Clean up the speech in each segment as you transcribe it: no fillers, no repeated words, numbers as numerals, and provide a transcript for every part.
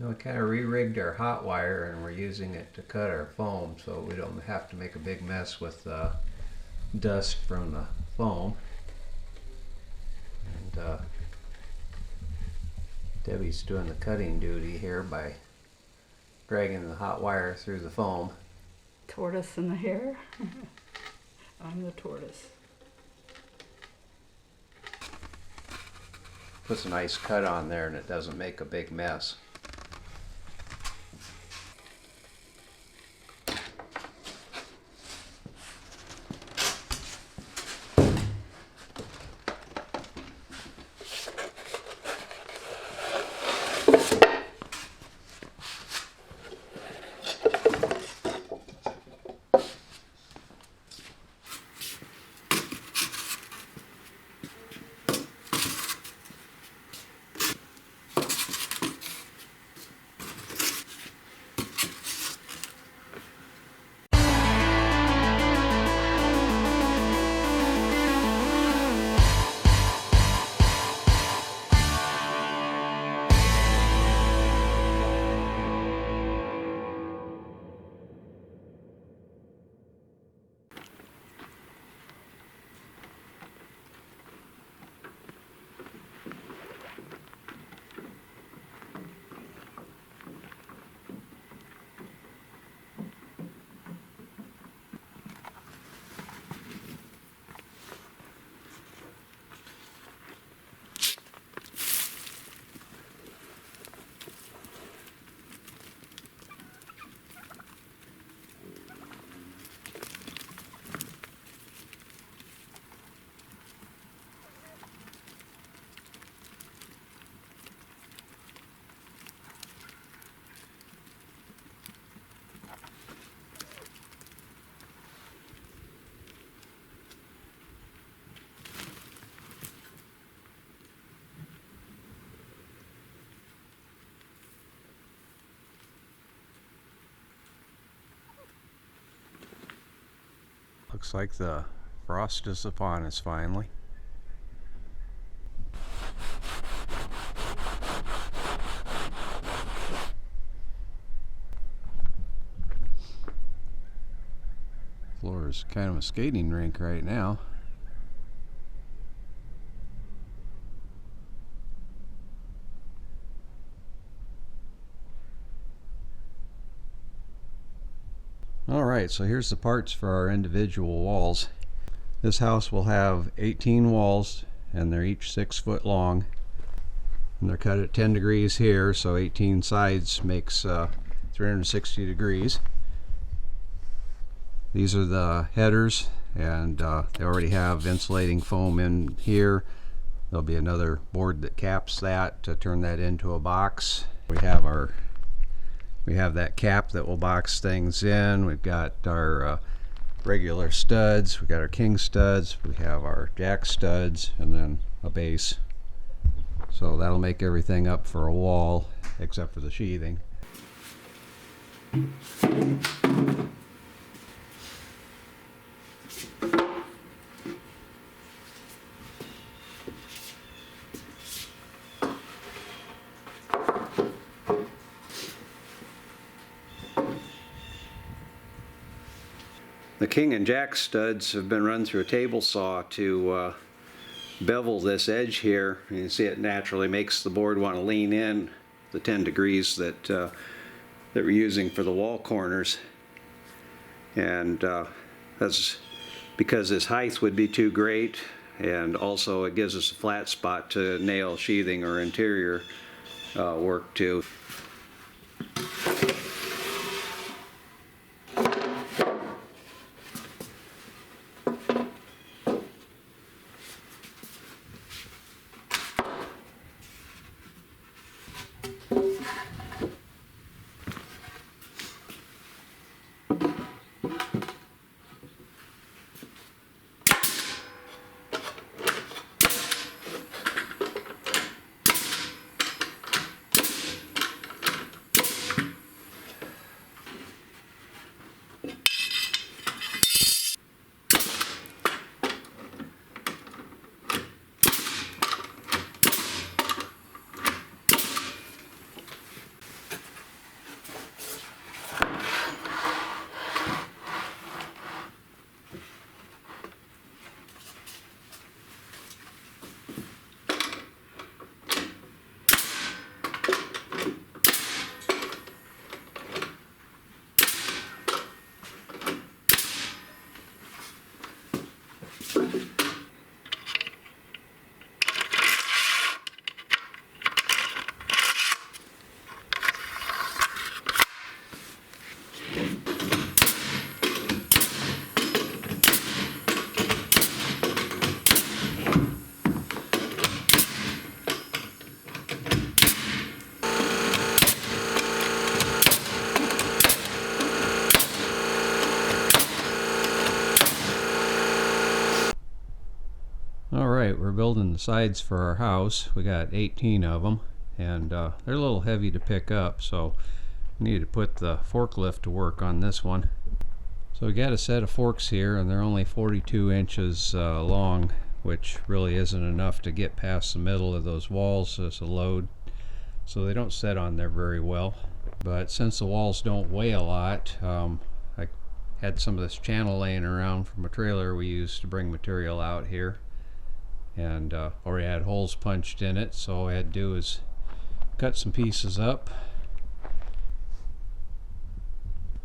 We kind of re-rigged our hot wire and we're using it to cut our foam so we don't have to make a big mess with dust from the foam. And Debbie's doing the cutting duty here by dragging the hot wire through the foam. Tortoise in the hair. I'm the tortoise. Puts a nice cut on there and it doesn't make a big mess. Looks like the frost is upon us finally. Floor is kind of a skating rink right now. Alright, so here's the parts for our individual walls. This house will have 18 walls and they're each 6 foot long. And they're cut at 10 degrees here, so 18 sides makes 360 degrees. These are the headers, and they already have insulating foam in here. There'll be another board that caps that to turn that into a box. We have that cap that will box things in. We've got our regular studs, we've got our king studs, we have our jack studs, and then a base. So that'll make everything up for a wall except for the sheathing. The king and jack studs have been run through a table saw to bevel this edge here. You can see it naturally makes the board want to lean in the 10 degrees that we're using for the wall corners. And that's because this height would be too great, and also it gives us a flat spot to nail sheathing or interior work to. building the sides for our house. We got 18 of them, and they're a little heavy to pick up, so we need to put the forklift to work on this one. So we got a set of forks here, and they're only 42 inches long, which really isn't enough to get past the middle of those walls as a load, so they don't set on there very well. But since the walls don't weigh a lot, I had some of this channel laying around from a trailer we used to bring material out here, and already had holes punched in it, so all I had to do is cut some pieces up.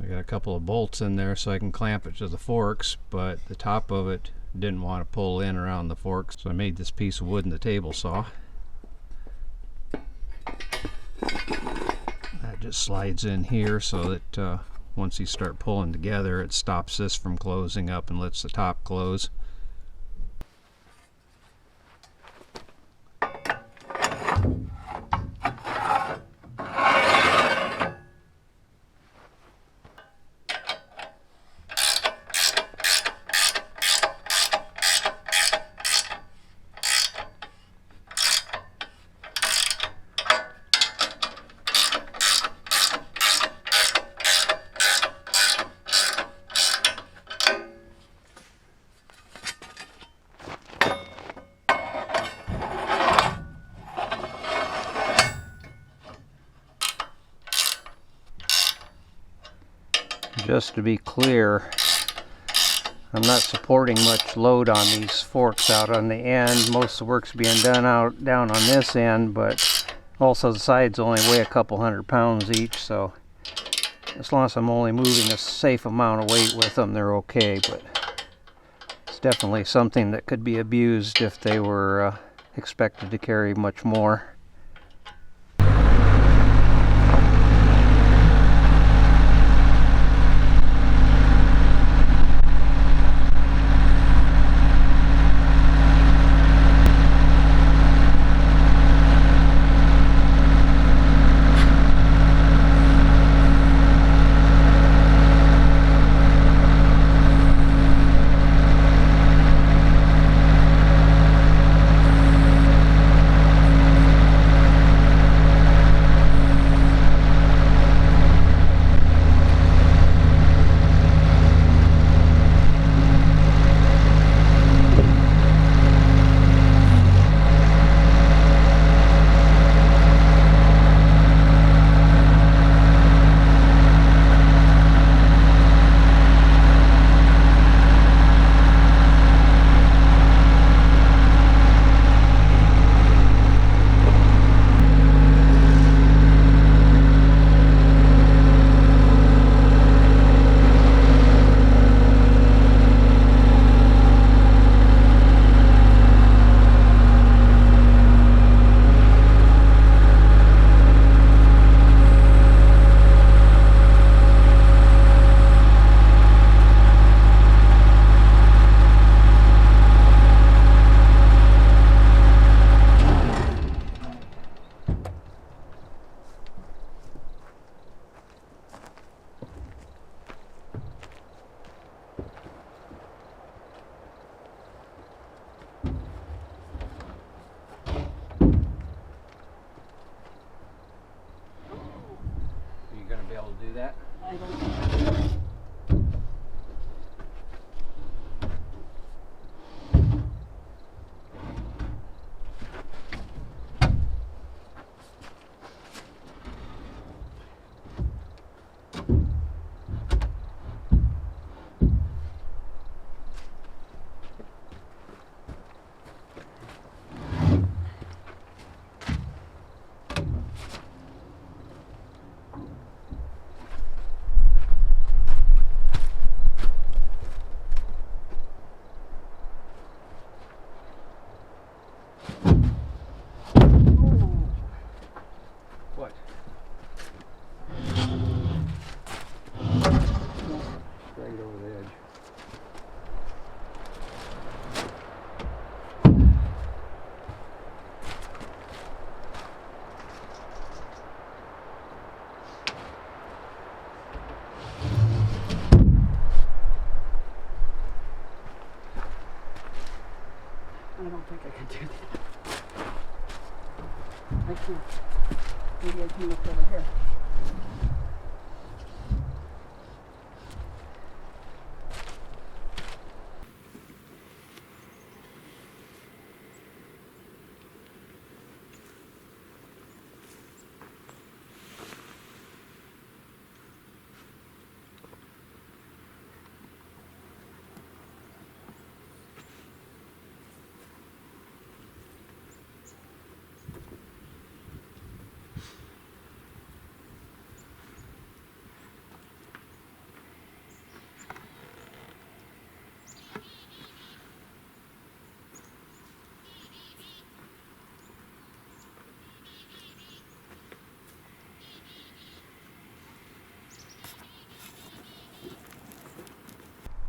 I got a couple of bolts in there so I can clamp it to the forks, but the top of it didn't want to pull in around the forks, so I made this piece of wood in the table saw. That just slides in here so that once you start pulling together, it stops this from closing up and lets the top close. Just to be clear, I'm not supporting much load on these forks out on the end. Most of the work's being done down on this end, but also the sides only weigh a couple 100 pounds each, so as long as I'm only moving a safe amount of weight with them, they're okay. But it's definitely something that could be abused if they were expected to carry much more. Do that? I don't know. Actually, maybe I can look over here.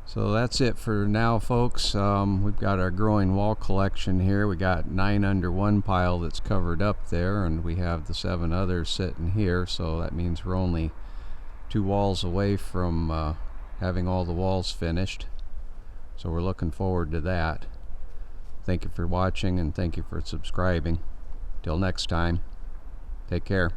So that's it for now, folks. We've got our growing wall collection here. We got 9 under one pile that's covered up there, and we have the 7 others sitting here. So that means we're only 2 walls away from having all the walls finished. So we're looking forward to that. Thank you for watching, and thank you for subscribing. Till next time, take care.